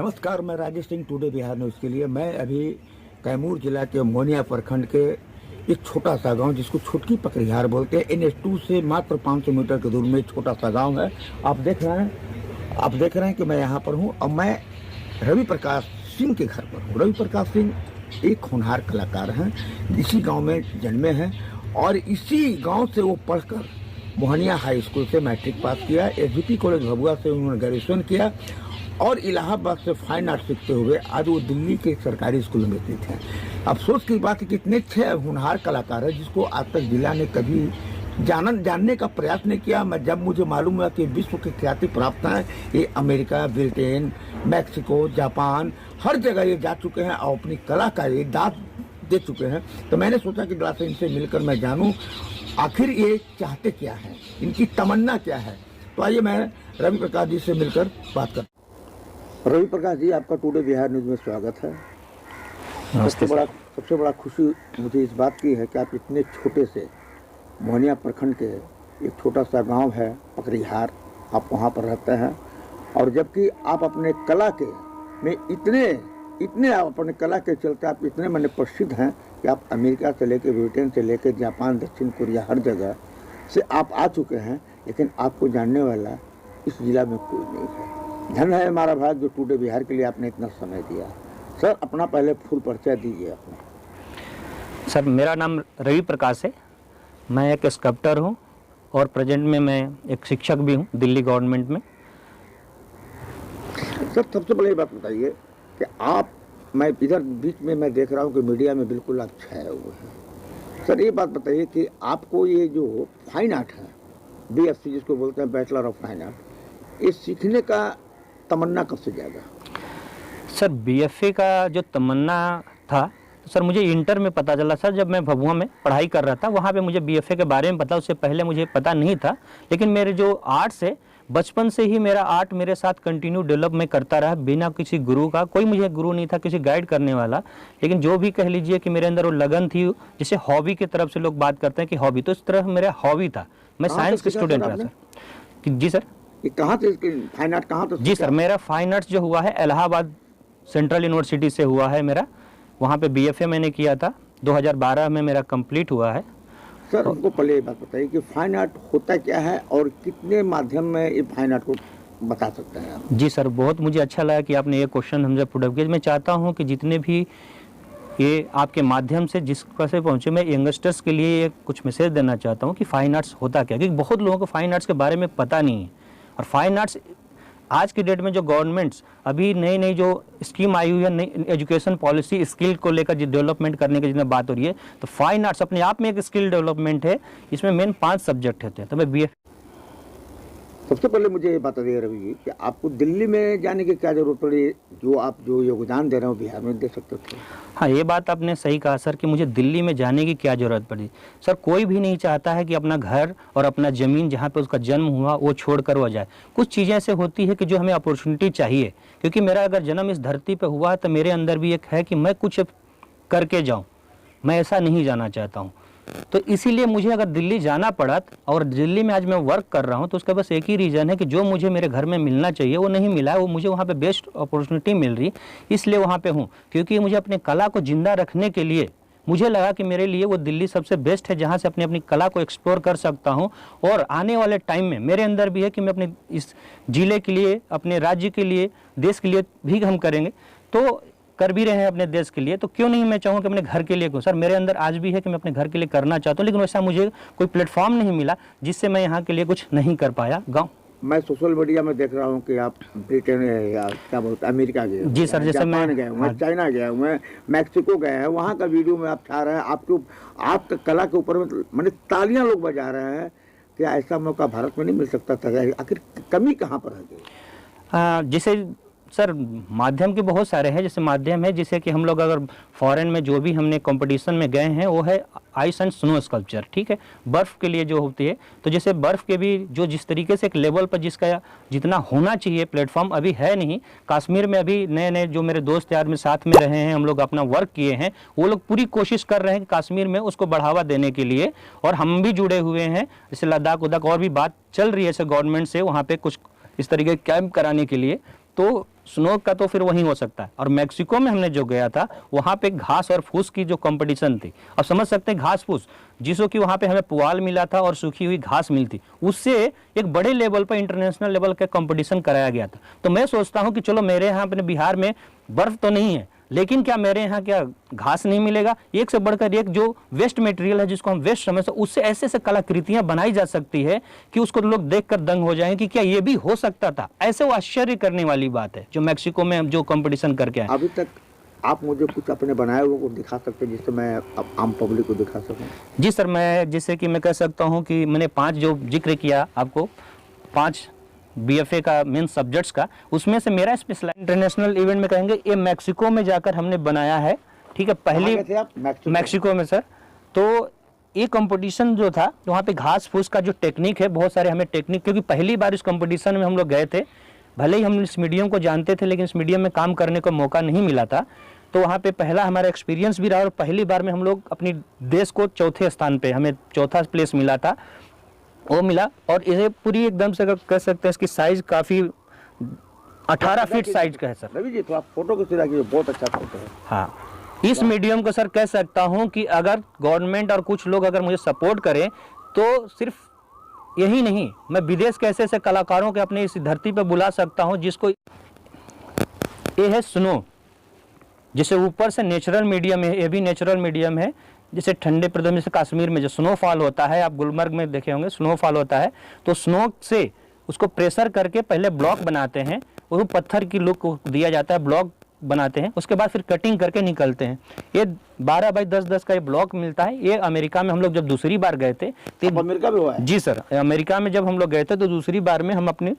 नमस्कार, मैं Rajesh Singh, today Bihar news के लिए। मैं अभी कैमूर जिला के मोहनिया प्रखंड के एक छोटा सा गांव जिसको छुटकी पकड़िहार बोलते हैं, NH2 से मात्र 500 मीटर की दूर में एक छोटा सा गांव है। आप देख रहे हैं कि मैं यहाँ पर हूँ और मैं रवि प्रकाश सिंह के घर पर हूँ। रवि प्रकाश सिंह एक होनहार कलाकार हैं, इसी गाँव में जन्मे हैं और इसी गाँव से वो पढ़कर मोहनिया हाई स्कूल से मैट्रिक पास किया। SVP कॉलेज भभुआ से उन्होंने ग्रेजुएशन किया और इलाहाबाद से फाइन आर्ट सीखते हुए आज वो दिल्ली के सरकारी स्कूल में स्थित हैं। अफसोस की बात है कि इतने अच्छे होनहार कलाकार है जिसको आज तक जिला ने कभी जानने का प्रयास नहीं किया। जब मुझे मालूम हुआ कि विश्व की ख्याति प्राप्त है, ये अमेरिका, ब्रिटेन, मैक्सिको, जापान, हर जगह ये जा चुके हैं और अपनी कला का ये दाद दे चुके हैं, तो मैंने सोचा कि जरा से इनसे मिलकर मैं जानूँ आखिर ये चाहते क्या हैं, इनकी तमन्ना क्या है। तो आइए मैं रवि प्रकाश जी से मिलकर बात करता हूं। रवि प्रकाश जी, आपका टुडे बिहार न्यूज़ में स्वागत है। सबसे बड़ा खुशी मुझे इस बात की है कि आप इतने छोटे से मोहनिया प्रखंड के एक छोटा सा गांव है पकड़िहार, आप वहां पर रहते हैं और जबकि आप अपने कला के में इतने आप अपने कला के चलते आप इतने माने प्रसिद्ध हैं कि आप अमेरिका से लेकर ब्रिटेन से लेकर जापान, दक्षिण कोरिया, हर जगह से आप आ चुके हैं, लेकिन आपको जानने वाला इस जिला में कोई नहीं है। धन्य है हमारा भाग जो टुडे बिहार के लिए आपने इतना समय दिया। सर, अपना पहले फुल परिचय दीजिए अपना। सर, मेरा नाम रवि प्रकाश है। मैं एक स्कल्प्टर हूँ और प्रेजेंट में मैं एक शिक्षक भी हूँ दिल्ली गवर्नमेंट में। सर, सबसे पहले ये बात बताइए कि मैं इधर बीच में मैं देख रहा हूँ कि मीडिया में बिल्कुल आप छाए हुए हैं। सर, ये बात बताइए कि आपको ये जो फाइन आर्ट है, BFC जिसको बोलते हैं, बैचलर ऑफ फाइन आर्ट, ये सीखने का तमन्ना कब से जाएगा? सर, BFA का जो तमन्ना था तो सर मुझे इंटर में पता चला। सर, जब मैं भभुआ में पढ़ाई कर रहा था वहाँ पे मुझे BFA के बारे में पता, उससे पहले मुझे पता नहीं था। लेकिन मेरे जो आर्ट्स है, बचपन से ही मेरा आर्ट मेरे साथ कंटिन्यू डेवलप में करता रहा बिना किसी गुरु का। कोई मुझे गुरु नहीं था, किसी गाइड करने वाला, लेकिन जो भी कह लीजिए कि मेरे अंदर वो लगन थी। जैसे हॉबी की तरफ से लोग बात करते हैं कि हॉबी, तो इस तरह मेरा हॉबी था। मैं साइंस का स्टूडेंट रहा सर। जी सर। ये कहाँ से फाइन आर्ट कहाँ? जी सर, मेरा फाइन आर्ट्स जो हुआ है इलाहाबाद सेंट्रल यूनिवर्सिटी से हुआ है मेरा। वहाँ पे BFA मैंने किया था, 2012 में मेरा कंप्लीट हुआ है। सर, हमको पहले ये बात बताइए कि फाइन आर्ट होता क्या है और कितने माध्यम में ये फाइन आर्ट को बता सकते हैं आप? जी सर, बहुत मुझे अच्छा लगा कि आपने ये क्वेश्चन हमसे पुट किया। मैं चाहता हूँ कि जितने भी ये आपके माध्यम से जिस कैसे पहुँचे, मैं यंगस्टर्स के लिए कुछ मैसेज देना चाहता हूँ कि फाइन आर्ट्स होता क्या, क्योंकि बहुत लोगों को फाइन आर्ट्स के बारे में पता नहीं है। और फाइन आर्ट्स आज की डेट में जो गवर्नमेंट्स अभी नई जो स्कीम आई हुई है, नई एजुकेशन पॉलिसी स्किल को लेकर जो डेवलपमेंट करने की जितनी बात हो रही है, तो फाइन आर्ट्स अपने आप में एक स्किल डेवलपमेंट है। इसमें मेन 5 सब्जेक्ट होते हैं। तो मैं सबसे पहले मुझे ये बता दिए रवि जी कि आपको दिल्ली में जाने की क्या जरूरत पड़ी, आप जो योगदान दे रहे हो बिहार में दे सकते थे? हाँ, ये बात आपने सही कहा सर कि मुझे दिल्ली में जाने की क्या ज़रूरत पड़ी। सर, कोई भी नहीं चाहता है कि अपना घर और अपना ज़मीन जहाँ पे उसका जन्म हुआ वो छोड़कर वो जाए। कुछ चीज़ें ऐसे होती है कि जो हमें अपॉर्चुनिटी चाहिए, क्योंकि मेरा अगर जन्म इस धरती पर हुआ है तो मेरे अंदर भी एक है कि मैं कुछ करके जाऊँ। मैं ऐसा नहीं जाना चाहता हूँ, तो इसीलिए मुझे अगर दिल्ली जाना पड़ा और दिल्ली में आज मैं वर्क कर रहा हूँ तो उसका बस एक ही रीज़न है कि जो मुझे मेरे घर में मिलना चाहिए वो नहीं मिला है। वो मुझे वहाँ पे बेस्ट अपॉर्चुनिटी मिल रही, इसलिए वहाँ पे हूँ। क्योंकि मुझे अपने कला को ज़िंदा रखने के लिए मुझे लगा कि मेरे लिए वो दिल्ली सबसे बेस्ट है, जहाँ से अपनी कला को एक्सप्लोर कर सकता हूँ। और आने वाले टाइम में मेरे अंदर भी है कि मैं अपने इस ज़िले के लिए, अपने राज्य के लिए, देश के लिए भी हम करेंगे, तो कर भी रहे हैं अपने देश के लिए, तो क्यों नहीं मैं चाहूँ कि अपने घर के लिए करूँ। सर, मेरे अंदर आज भी है कि मैं अपने घर के लिए करना चाहता हूँ, लेकिन वैसा मुझे कोई प्लेटफॉर्म नहीं मिला जिससे मैं यहाँ के लिए कुछ नहीं कर पाया। गाँव मैं सोशल मीडिया में देख रहा हूँ कि आप ब्रिटेन या क्या बोलते हैं, अमेरिका गए, जी सर, जैसे मैं गए हुए, चाइना गए हुए, मैक्सिको गए हैं, वहाँ का वीडियो में आप छा रहे हैं। आपका कला के ऊपर मैंने तालियां लोग बजा रहे हैं। क्या ऐसा मौका भारत में नहीं मिल सकता था? आखिर कमी कहाँ पर है? जैसे सर, माध्यम के बहुत सारे हैं। जैसे माध्यम है जैसे कि हम लोग अगर फॉरेन में जो भी हमने कंपटीशन में गए हैं वो है आइस एंड स्नो स्कल्पचर, ठीक है, बर्फ़ के लिए जो होती है। तो जैसे बर्फ़ के भी जो जिस तरीके से एक लेवल पर जिसका जितना होना चाहिए प्लेटफॉर्म अभी है नहीं। कश्मीर में अभी नए जो मेरे दोस्त यार में साथ में रहे हैं, हम लोग अपना वर्क किए हैं, वो लोग पूरी कोशिश कर रहे हैं कि कश्मीर में उसको बढ़ावा देने के लिए, और हम भी जुड़े हुए हैं। जैसे लद्दाख उद्दाख और भी बात चल रही है गवर्नमेंट से, वहाँ पर कुछ इस तरीके कैंप कराने के लिए। तो स्नो का तो फिर वहीं हो सकता है। और मैक्सिको में हमने जो गया था वहाँ पे घास और फूस की जो कंपटीशन थी, अब समझ सकते हैं घास फूस, जिसको कि वहाँ पे हमें पुआल मिला था और सूखी हुई घास मिलती, उससे एक बड़े लेवल पर इंटरनेशनल लेवल का कंपटीशन कराया गया था। तो मैं सोचता हूँ कि चलो मेरे यहाँ अपने बिहार में बर्फ तो नहीं है, लेकिन क्या मेरे यहाँ क्या घास नहीं मिलेगा? एक से बढ़कर एक जो वेस्ट मटेरियल है, जिसको हम वेस्ट समझते हैं, उससे ऐसे ऐसे कलाकृतियां बनाई जा सकती है कि उसको लोग देखकर दंग हो जाएं कि क्या ये भी हो सकता था। ऐसे वो आश्चर्य करने वाली बात है जो मैक्सिको में जो कंपटीशन करके आए। अभी तक आप मुझे कुछ अपने बनाए हुए को दिखा सकते हैं जिससे मैं आम पब्लिक को दिखा सकूं? जी सर, मैं जैसे कि मैं कह सकता हूँ कि मैंने 5 जो जिक्र किया आपको, 5 बीएफए का मेन सब्जेक्ट्स का, उसमें से मेरा स्पेशल इंटरनेशनल इवेंट में कहेंगे ये मैक्सिको में जाकर हमने बनाया है। ठीक है, पहली कहाँ गए थे आप? मैक्सिको में सर। तो ये कंपटीशन जो था वहाँ पे घास फूस का जो टेक्निक है, बहुत सारे हमें टेक्निक, क्योंकि पहली बार इस कंपटीशन में हम लोग गए थे, भले ही हम इस मीडियम को जानते थे लेकिन इस मीडियम में काम करने का मौका नहीं मिला था। तो वहाँ पे पहला हमारा एक्सपीरियंस भी रहा और पहली बार में हम लोग अपनी देश को चौथे स्थान पे, हमें चौथा प्लेस मिला था, वो मिला। और इसे पूरी एकदम से कह सकते हैं इसकी साइज काफ़ी 18 फीट साइज का है सर। रवि जी, तो आप फोटो को सिरा कीजिए, बहुत अच्छा फोटो है। हाँ, इस मीडियम को सर कह सकता हूँ कि अगर गवर्नमेंट और कुछ लोग अगर मुझे सपोर्ट करें तो सिर्फ यही नहीं, मैं विदेश के ऐसे ऐसे कलाकारों के अपने इस धरती पर बुला सकता हूँ जिसको, ये है स्नो, जैसे ऊपर से नेचुरल मीडियम है, ये भी नेचुरल मीडियम है। जैसे ठंडे प्रदेश जैसे कश्मीर में जो स्नोफॉल होता है, आप गुलमर्ग में देखे होंगे स्नोफॉल होता है, तो स्नो से उसको प्रेशर करके पहले ब्लॉक बनाते हैं, वो पत्थर की लुक को दिया जाता है, ब्लॉक बनाते हैं, उसके बाद फिर कटिंग करके निकलते हैं। ये 12 बाई 10 का ये ब्लॉक मिलता है। ये अमेरिका में हम लोग जब दूसरी बार गए थे, तो अमेरिका में हुआ है? जी सर, अमेरिका में जब हम लोग गए थे तो दूसरी बार में हम अपने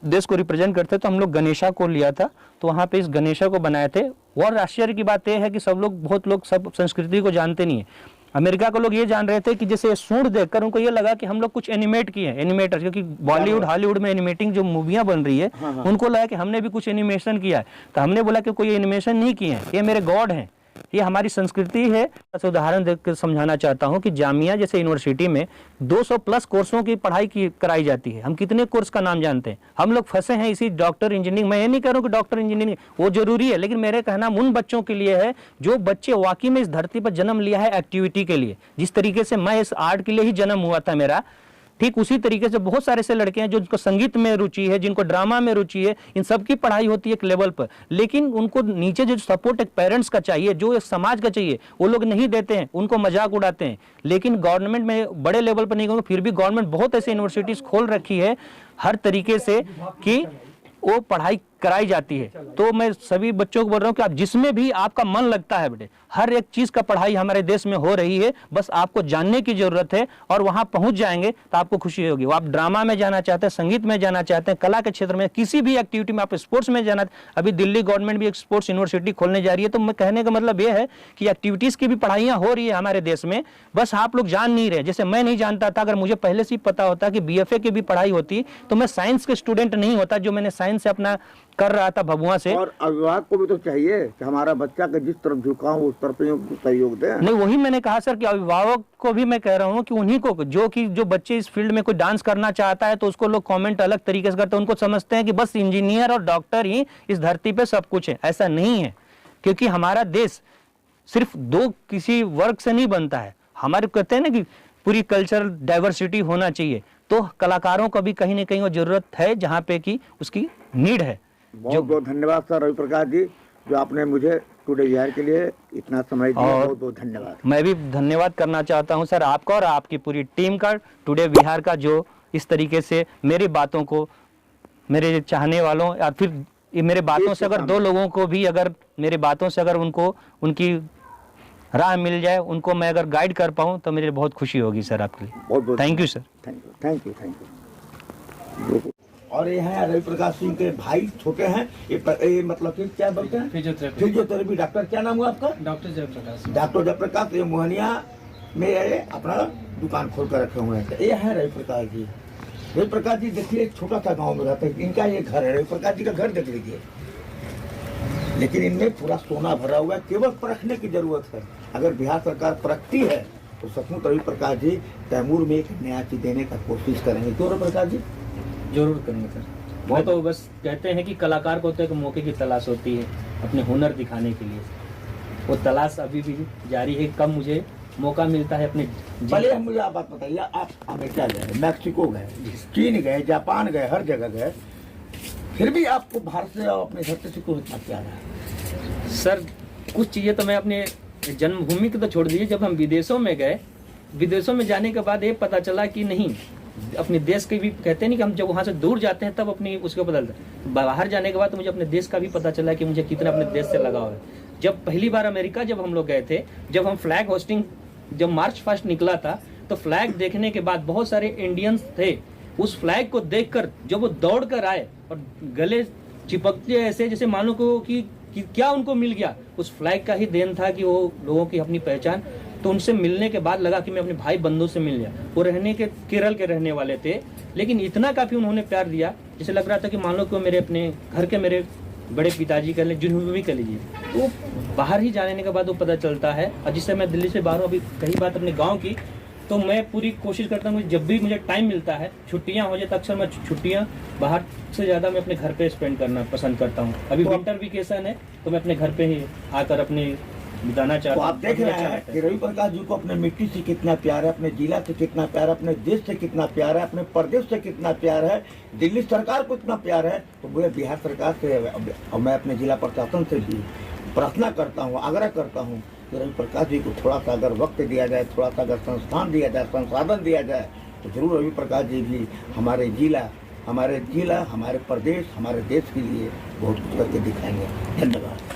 देश को रिप्रेजेंट करते तो हम लोग गणेशा को लिया था, तो वहाँ पे इस गणेशा को बनाए थे। और आश्चर्य की बात यह है कि बहुत लोग सब संस्कृति को जानते नहीं है। अमेरिका के लोग ये जान रहे थे कि जैसे सूंड देखकर उनको ये लगा कि हम लोग कुछ एनिमेट किए हैं, एनिमेटर, क्योंकि बॉलीवुड हॉलीवुड में एनिमेटिंग जो मूवियाँ बन रही है, उनको लगा कि हमने भी कुछ एनिमेशन किया है। तो हमने बोला कि कोई एनिमेशन नहीं किए हैं, ये मेरे गॉड हैं, ये हमारी संस्कृति है। ऐसे उदाहरण देकर समझाना चाहता हूँ कि जामिया जैसे यूनिवर्सिटी में 200 प्लस कोर्सों की पढ़ाई कराई जाती है। हम कितने कोर्स का नाम जानते हैं? हम लोग फंसे हैं इसी डॉक्टर इंजीनियरिंग। मैं ये नहीं कह रहा हूँ कि डॉक्टर इंजीनियरिंग वो जरूरी है, लेकिन मेरे कहना उन बच्चों के लिए है जो बच्चे वाकई में इस धरती पर जन्म लिया है एक्टिविटी के लिए। जिस तरीके से मैं इस आर्ट के लिए ही जन्म हुआ था मेरा, ठीक उसी तरीके से बहुत सारे ऐसे लड़के हैं जो जिनको संगीत में रुचि है, जिनको ड्रामा में रुचि है, इन सब की पढ़ाई होती है एक लेवल पर, लेकिन उनको नीचे जो सपोर्ट एक पेरेंट्स का चाहिए, जो एक समाज का चाहिए, वो लोग नहीं देते हैं, उनको मजाक उड़ाते हैं। लेकिन गवर्नमेंट में बड़े लेवल पर नहीं कहूँगा, फिर भी गवर्नमेंट बहुत ऐसी यूनिवर्सिटीज खोल रखी है हर तरीके से कि वो पढ़ाई कराई जाती है। तो मैं सभी बच्चों को बोल रहा हूँ कि आप जिसमें भी आपका मन लगता है बेटे, हर एक चीज का पढ़ाई हमारे देश में हो रही है, बस आपको जानने की जरूरत है और वहां पहुंच जाएंगे तो आपको खुशी होगी। वो आप ड्रामा में जाना चाहते हैं, संगीत में जाना चाहते हैं, कला के क्षेत्र में, किसी भी एक्टिविटी में, आप स्पोर्ट्स में जाना, अभी दिल्ली गवर्नमेंट भी एक स्पोर्ट्स यूनिवर्सिटी खोलने जा रही है। तो मैं कहने का मतलब ये है कि एक्टिविटीज की भी पढ़ाइयाँ हो रही है हमारे देश में, बस आप लोग जान नहीं रहे। जैसे मैं नहीं जानता था, अगर मुझे पहले से ही पता होता कि बीएफए की भी पढ़ाई होती तो मैं साइंस के स्टूडेंट नहीं होता जो मैंने साइंस से अपना कर रहा था भभुआ से। और अभिभावक को भी तो चाहिए कि हमारा बच्चा का जिस तरफ झुकाव उस तरफ सहयोग दे। नहीं, वही मैंने कहा सर कि अभिभावक को भी मैं कह रहा हूँ कि उन्हीं को जो बच्चे इस फील्ड में कोई डांस करना चाहता है तो उसको लोग कमेंट अलग तरीके से करते हैं। उनको समझते हैं कि बस इंजीनियर और डॉक्टर ही इस धरती पे सब कुछ है। ऐसा नहीं है, क्योंकि हमारा देश सिर्फ दो किसी वर्ग से नहीं बनता है। हमारे कहते हैं ना कि पूरी कल्चरल डाइवर्सिटी होना चाहिए, तो कलाकारों को भी कहीं ना कहीं वो जरूरत है जहाँ पे कि उसकी नीड है। बहुत बहुत धन्यवाद सर रवि प्रकाश जी, जो आपने मुझे टुडे बिहार के लिए इतना समय दिया। बहुत बहुत धन्यवाद। मैं भी धन्यवाद करना चाहता हूं सर आपका और आपकी पूरी टीम का, टुडे बिहार का, जो इस तरीके से मेरी बातों को, मेरे चाहने वालों या फिर मेरे बातों से अगर 2 लोगों को भी अगर मेरे बातों से अगर उनको उनकी राह मिल जाए, उनको मैं अगर गाइड कर पाऊँ तो मेरी बहुत खुशी होगी सर आपके लिए। बहुत बहुत thank you sir. Thank you. और ये है रवि प्रकाश सिंह के भाई, छोटे हैं ये मतलब कि क्या बोलते हैं, फिजियोथेरेपी डॉक्टर। क्या नाम हुआ आपका? डॉक्टर जयप्रकाश। डॉक्टर जयप्रकाश। ये मोहनिया में ये अपना दुकान खोल कर रखे हुए हैं। ये है रवि प्रकाश जी। रवि प्रकाश जी देखिए, एक छोटा सा गांव में रहते हैं, इनका ये घर है। रवि प्रकाश जी का घर देख लीजिए, लेकिन इनमें पूरा सोना भरा हुआ है। केवल परखने की जरूरत है। अगर बिहार सरकार परखती है तो सचमुच रवि प्रकाश जी कैमूर में एक नया चीज देने का कोशिश करेंगे। क्यों रवि प्रकाश जी? जरूर करेंगे सर। वो तो बस कहते हैं कि कलाकार को तो एक मौके की तलाश होती है अपने हुनर दिखाने के लिए। वो तलाश अभी भी जारी है। कब मुझे मौका मिलता है अपने पहले मुझे आप बात बताइए, आप अमेरिका गए, मैक्सिको गए, चीन गए, जापान गए, हर जगह गए, फिर भी आपको भारत से और अपने धरती से क्यों इतना प्यार है? सर कुछ चीज़ें तो मैं अपने जन्मभूमि की तो छोड़ दीजिए, जब हम विदेशों में गए, विदेशों में जाने के बाद ये पता चला कि नहीं, अपने देश के भी कहते नहीं कि हम जब वहाँ से दूर जाते हैं तब अपनी उसको बदलते हैं। बाहर जाने के बाद तो मुझे अपने देश का भी पता चला कि मुझे कितना अपने देश से लगाव है। जब पहली बार अमेरिका जब हम लोग गए थे, जब हम फ्लैग होस्टिंग, जब मार्च फर्स्ट निकला था, तो फ्लैग देखने के बाद बहुत सारे इंडियंस थे, उस फ्लैग को देखकर जब वो दौड़ कर आए और गले चिपकते ऐसे जैसे मानो को कि क्या उनको मिल गया, उस फ्लैग का ही देन था कि वो लोगों की अपनी पहचान। तो उनसे मिलने के बाद लगा कि मैं अपने भाई बंधुओं से मिल गया। वो रहने के केरल के रहने वाले थे, लेकिन इतना काफ़ी उन्होंने प्यार दिया जैसे लग रहा था कि मान लो कि मेरे अपने घर के मेरे बड़े पिताजी कर लें, जिन्होंने भी कर लीजिए। तो बाहर ही जाने के बाद वो पता चलता है। और जिससे मैं दिल्ली से बाहर हूँ, अभी कई बात अपने गाँव की, तो मैं पूरी कोशिश करता हूँ जब भी मुझे टाइम मिलता है, छुट्टियाँ हो जाए, तो अक्सर मैं छुट्टियाँ बाहर से ज़्यादा मैं अपने घर पे स्पेंड करना पसंद करता हूँ। अभी विंटर वेकेशन है तो मैं अपने घर पे ही आकर अपने बिताना चाहता तो हूँ। आप देख रहे हैं कि रवि प्रकाश जी को अपने मिट्टी से कितना प्यार है, अपने जिला से कितना प्यार है, अपने देश से कितना प्यार है, अपने प्रदेश से कितना प्यार है, दिल्ली सरकार को इतना प्यार है। तो मुझे बिहार सरकार से और मैं अपने जिला प्रशासन से भी प्रार्थना करता हूँ, आग्रह करता हूँ कि रवि प्रकाश जी को थोड़ा सा अगर वक्त दिया जाए, थोड़ा सा अगर संस्थान दिया जाए, संसाधन दिया जाए, तो जरूर रवि प्रकाश जी भी हमारे जिला, हमारे प्रदेश, हमारे देश के लिए बहुत कुछ करके दिखाएंगे। धन्यवाद।